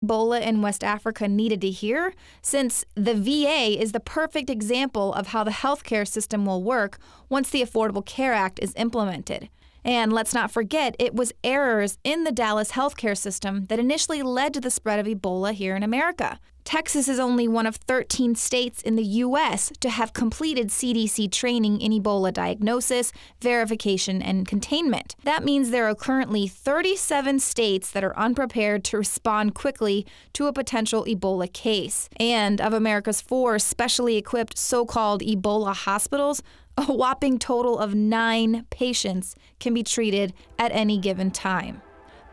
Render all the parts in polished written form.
Ebola in West Africa needed to hear, since the VA is the perfect example of how the healthcare system will work once the Affordable Care Act is implemented. And let's not forget, it was errors in the Dallas healthcare system that initially led to the spread of Ebola here in America. Texas is only one of 13 states in the U.S. to have completed CDC training in Ebola diagnosis, verification, and containment. That means there are currently 37 states that are unprepared to respond quickly to a potential Ebola case. And of America's 4 specially equipped so-called Ebola hospitals, a whopping total of 9 patients can be treated at any given time.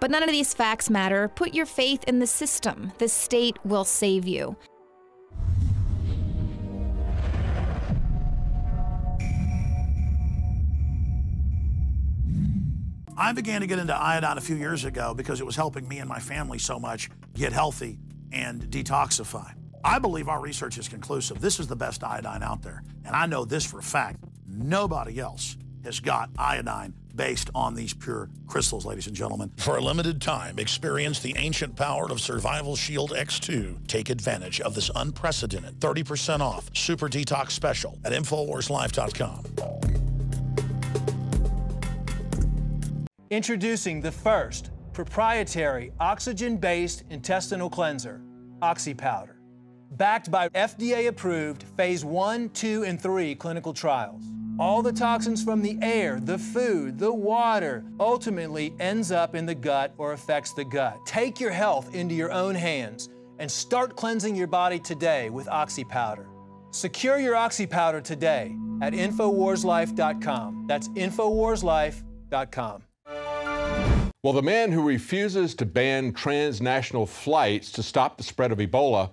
But none of these facts matter. Put your faith in the system. The state will save you. I began to get into iodine a few years ago because it was helping me and my family so much get healthy and detoxify. I believe our research is conclusive. This is the best iodine out there. And I know this for a fact. Nobody else has got iodine based on these pure crystals, ladies and gentlemen. For a limited time, experience the ancient power of Survival Shield X2. Take advantage of this unprecedented 30% off Super Detox Special at InfoWarsLife.com. Introducing the first proprietary oxygen-based intestinal cleanser, OxyPowder, backed by FDA-approved Phase 1, 2, and 3 clinical trials. All the toxins from the air, the food, the water, ultimately ends up in the gut or affects the gut. Take your health into your own hands and start cleansing your body today with OxyPowder. Secure your OxyPowder today at InfoWarsLife.com. That's InfoWarsLife.com. Well, the man who refuses to ban transnational flights to stop the spread of Ebola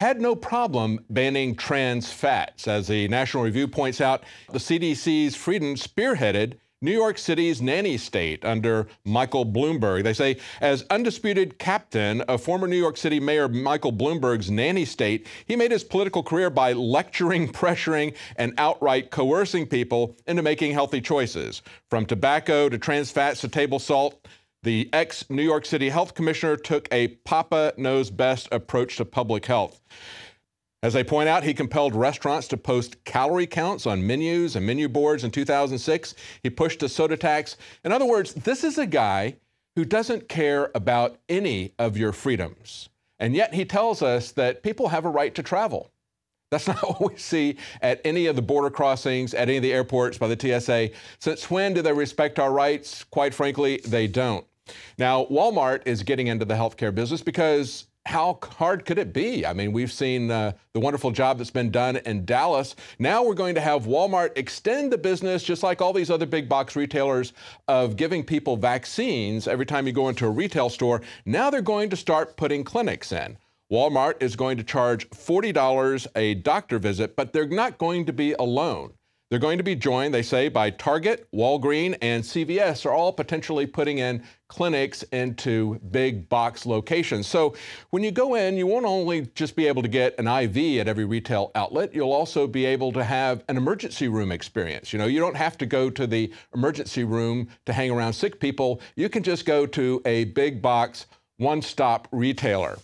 had no problem banning trans fats. As the National Review points out, the CDC's freedom spearheaded New York City's nanny state under Michael Bloomberg. They say, as undisputed captain of former New York City Mayor Michael Bloomberg's nanny state, he made his political career by lecturing, pressuring, and outright coercing people into making healthy choices. From tobacco to trans fats to table salt, the ex-New York City health commissioner took a Papa Knows Best approach to public health. As they point out, he compelled restaurants to post calorie counts on menus and menu boards in 2006. He pushed a soda tax. In other words, this is a guy who doesn't care about any of your freedoms. And yet he tells us that people have a right to travel. That's not what we see at any of the border crossings, at any of the airports by the TSA. Since when do they respect our rights? Quite frankly, they don't. Now, Walmart is getting into the healthcare business because how hard could it be? I mean, we've seen the wonderful job that's been done in Dallas. Now we're going to have Walmart extend the business, just like all these other big box retailers, of giving people vaccines every time you go into a retail store. Now they're going to start putting clinics in. Walmart is going to charge $40 a doctor visit, but they're not going to be alone. They're going to be joined, they say, by Target, Walgreens, and CVS are all potentially putting in clinics into big box locations. So when you go in, you won't only just be able to get an IV at every retail outlet, you'll also be able to have an emergency room experience. You know, you don't have to go to the emergency room to hang around sick people. You can just go to a big box, one-stop retailer.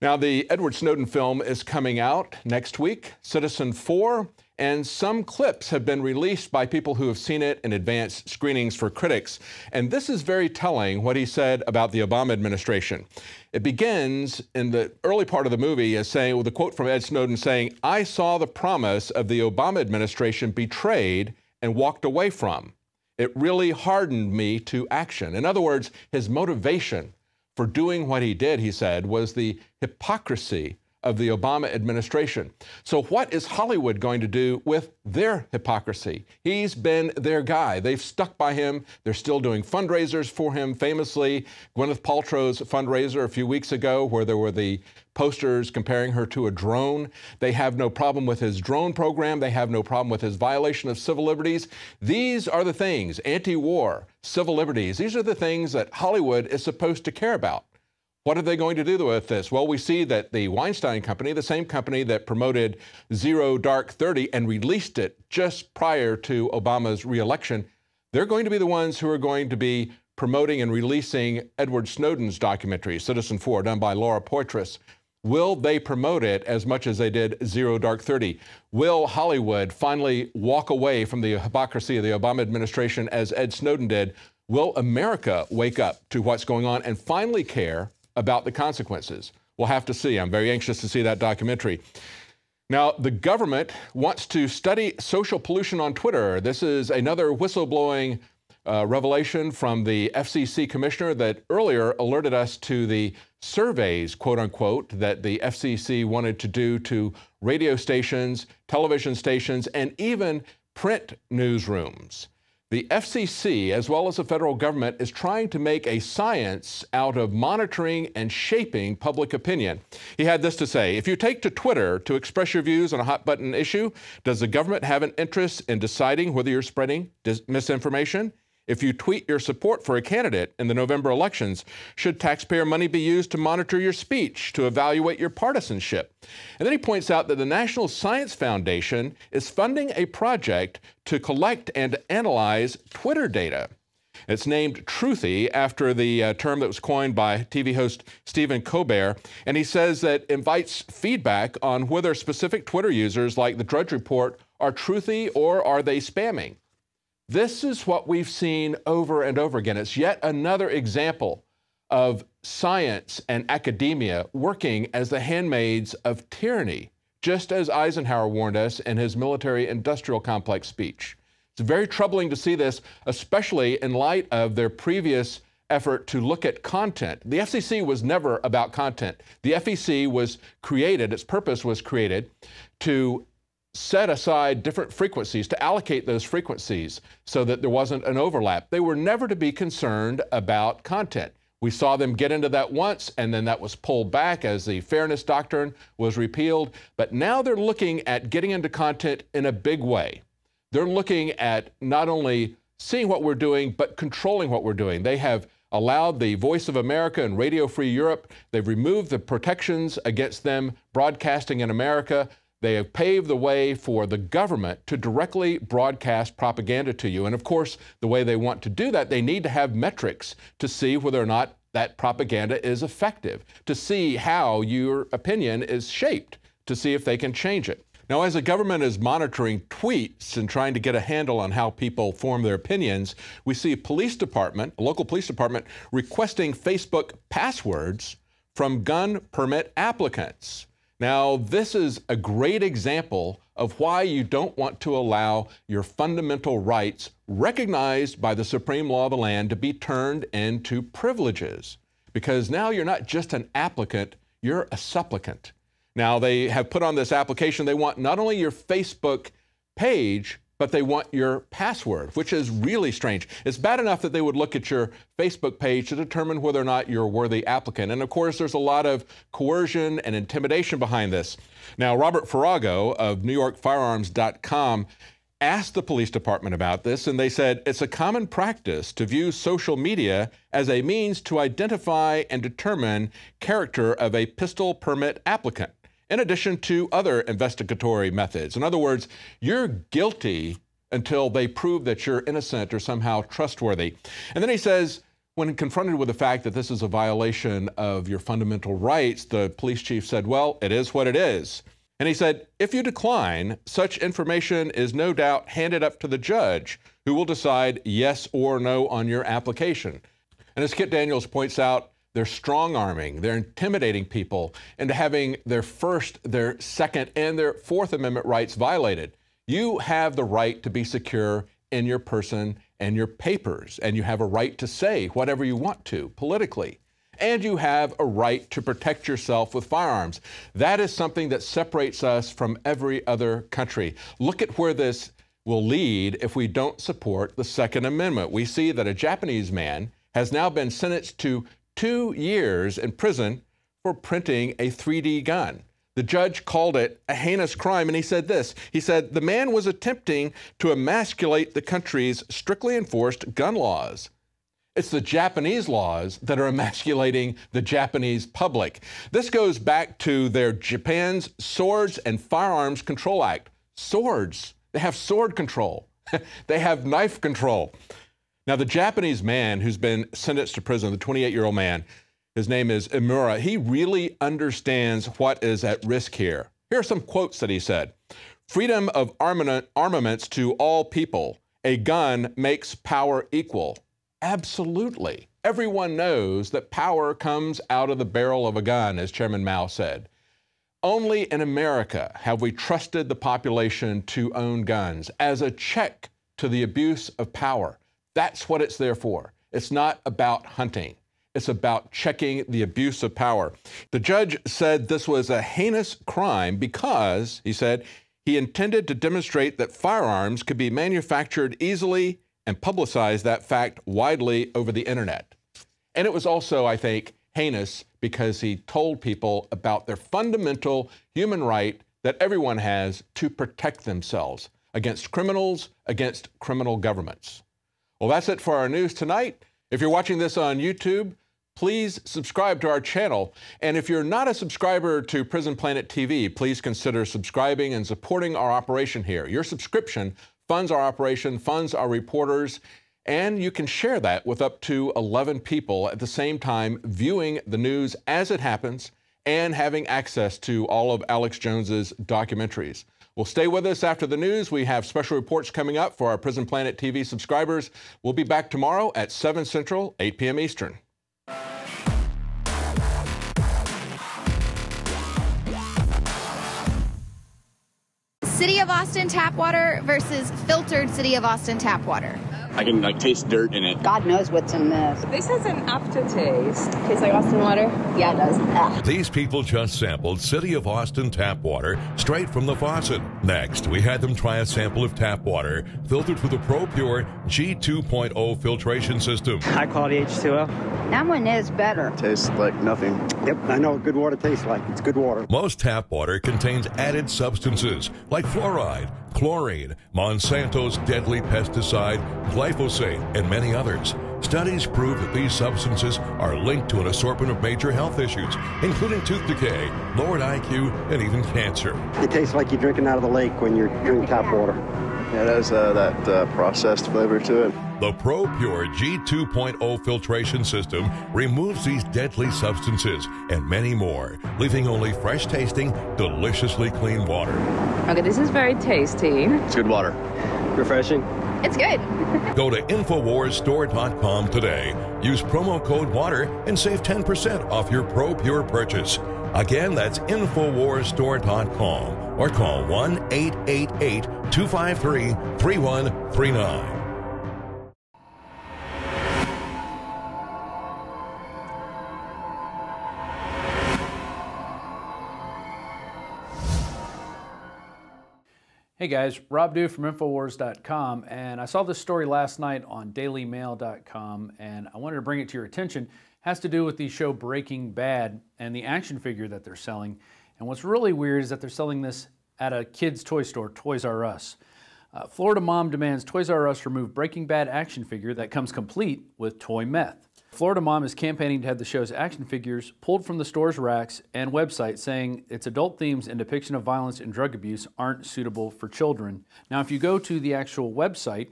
Now, the Edward Snowden film is coming out next week, Citizen 4, and some clips have been released by people who have seen it in advanced screenings for critics. And this is very telling, what he said about the Obama administration. It begins in the early part of the movie as saying, with a quote from Ed Snowden saying, "I saw the promise of the Obama administration betrayed and walked away from. It really hardened me to action." In other words, his motivation for doing what he did, he said, was the hypocrisy of the Obama administration. So what is Hollywood going to do with their hypocrisy? He's been their guy. They've stuck by him. They're still doing fundraisers for him. Famously, Gwyneth Paltrow's fundraiser a few weeks ago, where there were the posters comparing her to a drone. They have no problem with his drone program. They have no problem with his violation of civil liberties. These are the things, anti-war, civil liberties, these are the things that Hollywood is supposed to care about. What are they going to do with this? Well, we see that the Weinstein Company, the same company that promoted Zero Dark 30 and released it just prior to Obama's reelection, they're going to be the ones who are going to be promoting and releasing Edward Snowden's documentary, Citizen4, done by Laura Poitras. Will they promote it as much as they did Zero Dark 30? Will Hollywood finally walk away from the hypocrisy of the Obama administration as Ed Snowden did? Will America wake up to what's going on and finally care about the consequences? We'll have to see. I'm very anxious to see that documentary. Now, the government wants to study social pollution on Twitter. This is another whistleblowing revelation from the FCC commissioner that earlier alerted us to the surveys, quote unquote, that the FCC wanted to do to radio stations, television stations, and even print newsrooms. The FCC, as well as the federal government, is trying to make a science out of monitoring and shaping public opinion. He had this to say: if you take to Twitter to express your views on a hot-button issue, does the government have an interest in deciding whether you're spreading misinformation? If you tweet your support for a candidate in the November elections, should taxpayer money be used to monitor your speech, to evaluate your partisanship? And then he points out that the National Science Foundation is funding a project to collect and analyze Twitter data. It's named Truthy after the term that was coined by TV host Stephen Colbert, and he says that invites feedback on whether specific Twitter users like the Drudge Report are truthy or are they spamming. This is what we've seen over and over again. It's yet another example of science and academia working as the handmaids of tyranny, just as Eisenhower warned us in his military-industrial complex speech. It's very troubling to see this, especially in light of their previous effort to look at content. The FCC was never about content. The FEC was created, its purpose was created to set aside different frequencies, to allocate those frequencies so that there wasn't an overlap. They were never to be concerned about content. We saw them get into that once, and then that was pulled back as the fairness doctrine was repealed. But now they're looking at getting into content in a big way. They're looking at not only seeing what we're doing, but controlling what we're doing. They have allowed the Voice of America and Radio Free Europe. They've removed the protections against them broadcasting in America. They have paved the way for the government to directly broadcast propaganda to you. And of course, the way they want to do that, they need to have metrics to see whether or not that propaganda is effective, to see how your opinion is shaped, to see if they can change it. Now, as the government is monitoring tweets and trying to get a handle on how people form their opinions, we see a local police department requesting Facebook passwords from gun permit applicants. Now, this is a great example of why you don't want to allow your fundamental rights recognized by the supreme law of the land to be turned into privileges. Because now you're not just an applicant, you're a supplicant. Now, they have put on this application, they want not only your Facebook page, but they want your password, which is really strange. It's bad enough that they would look at your Facebook page to determine whether or not you're a worthy applicant. And of course, there's a lot of coercion and intimidation behind this. Now, Robert Farago of NewYorkFirearms.com asked the police department about this, and they said it's a common practice to view social media as a means to identify and determine character of a pistol permit applicant, in addition to other investigatory methods. In other words, you're guilty until they prove that you're innocent or somehow trustworthy. And then he says, when confronted with the fact that this is a violation of your fundamental rights, the police chief said, well, it is what it is. And he said, if you decline, such information is no doubt handed up to the judge, who will decide yes or no on your application. And as Kit Daniels points out, they're strong-arming, they're intimidating people into having their First, their Second, and their Fourth Amendment rights violated. You have the right to be secure in your person and your papers, and you have a right to say whatever you want to politically. And you have a right to protect yourself with firearms. That is something that separates us from every other country. Look at where this will lead if we don't support the Second Amendment. We see that a Japanese man has now been sentenced to 2 years in prison for printing a 3D gun. The judge called it a heinous crime, and he said this. He said, the man was attempting to emasculate the country's strictly enforced gun laws. It's the Japanese laws that are emasculating the Japanese public. This goes back to their Japan's Swords and Firearms Control Act. Swords, they have sword control. They have knife control. Now, the Japanese man who's been sentenced to prison, the 28-year-old man, his name is Imura, he really understands what is at risk here. Here are some quotes that he said. "Freedom of armaments to all people. A gun makes power equal." Absolutely. Everyone knows that power comes out of the barrel of a gun, as Chairman Mao said. Only in America have we trusted the population to own guns as a check to the abuse of power. That's what it's there for. It's not about hunting. It's about checking the abuse of power. The judge said this was a heinous crime because, he said, he intended to demonstrate that firearms could be manufactured easily and publicize that fact widely over the internet. And it was also, I think, heinous because he told people about their fundamental human right that everyone has to protect themselves against criminals, against criminal governments. Well, that's it for our news tonight. If you're watching this on YouTube, please subscribe to our channel. And if you're not a subscriber to Prison Planet TV, please consider subscribing and supporting our operation here. Your subscription funds our operation, funds our reporters, and you can share that with up to 11 people at the same time, viewing the news as it happens and having access to all of Alex Jones's documentaries. Well, stay with us after the news. We have special reports coming up for our Prison Planet TV subscribers. We'll be back tomorrow at 7 Central, 8 p.m. Eastern. City of Austin tap water versus filtered City of Austin tap water. I can taste dirt in it. God knows what's in this. This has an aftertaste. Tastes like Austin water? Yeah, it does. Ugh. These people just sampled City of Austin tap water straight from the faucet. Next, we had them try a sample of tap water filtered through the ProPure G2.0 filtration system. High quality H2O. That one is better. Tastes like nothing. Yep, I know what good water tastes like. It's good water. Most tap water contains added substances like fluoride, chlorine, Monsanto's deadly pesticide, glyphosate, and many others. Studies prove that these substances are linked to an assortment of major health issues, including tooth decay, lowered IQ, and even cancer. It tastes like you're drinking out of the lake when you're drinking tap water. Yeah, it has that processed flavor to it. The ProPure G2.0 filtration system removes these deadly substances and many more, leaving only fresh-tasting, deliciously clean water. Okay, this is very tasty. It's good water. Refreshing. It's good. Go to InfoWarsStore.com today. Use promo code WATER and save 10% off your ProPure purchase. Again, that's InfoWarsStore.com or call 1-888-253-3139. Hey guys, Rob Dew from InfoWars.com, and I saw this story last night on DailyMail.com, and I wanted to bring it to your attention. It has to do with the show Breaking Bad and the action figure that they're selling. And what's really weird is that they're selling this at a kid's toy store, Toys R Us. Florida mom demands Toys R Us remove Breaking Bad action figure that comes complete with toy meth. Florida mom is campaigning to have the show's action figures pulled from the store's racks and website, saying its adult themes and depiction of violence and drug abuse aren't suitable for children. Now, if you go to the actual website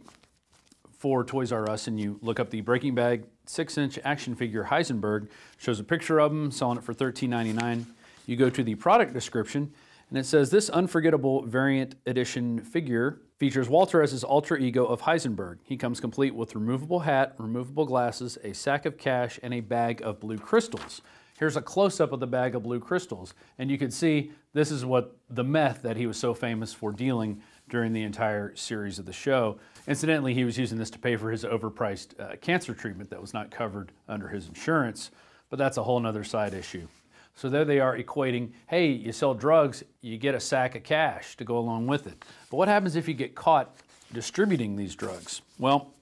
for Toys R Us and you look up the Breaking Bad 6-inch action figure Heisenberg, shows a picture of him, selling it for $13.99. You go to the product description, and it says, this unforgettable variant edition figure features Walter as his alter ego of Heisenberg. He comes complete with removable hat, removable glasses, a sack of cash, and a bag of blue crystals. Here's a close-up of the bag of blue crystals, and you can see this is what the meth that he was so famous for dealing during the entire series of the show. Incidentally, he was using this to pay for his overpriced cancer treatment that was not covered under his insurance, but that's a whole nother side issue. So there they are equating, hey, you sell drugs, you get a sack of cash to go along with it. But what happens if you get caught distributing these drugs? Well,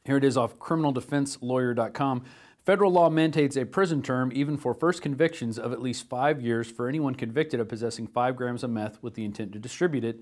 here it is off criminaldefenselawyer.com. Federal law mandates a prison term even for first convictions of at least 5 years for anyone convicted of possessing 5 grams of meth with the intent to distribute it,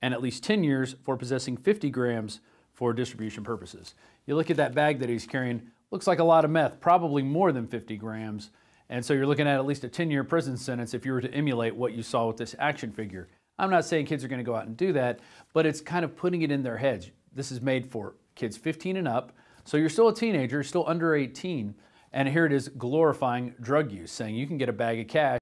and at least 10 years for possessing 50 grams for distribution purposes. You look at that bag that he's carrying, looks like a lot of meth, probably more than 50 grams. And so you're looking at least a 10-year prison sentence if you were to emulate what you saw with this action figure. I'm not saying kids are going to go out and do that, but it's kind of putting it in their heads. This is made for kids 15 and up. So you're still a teenager, still under 18. And here it is glorifying drug use, saying you can get a bag of cash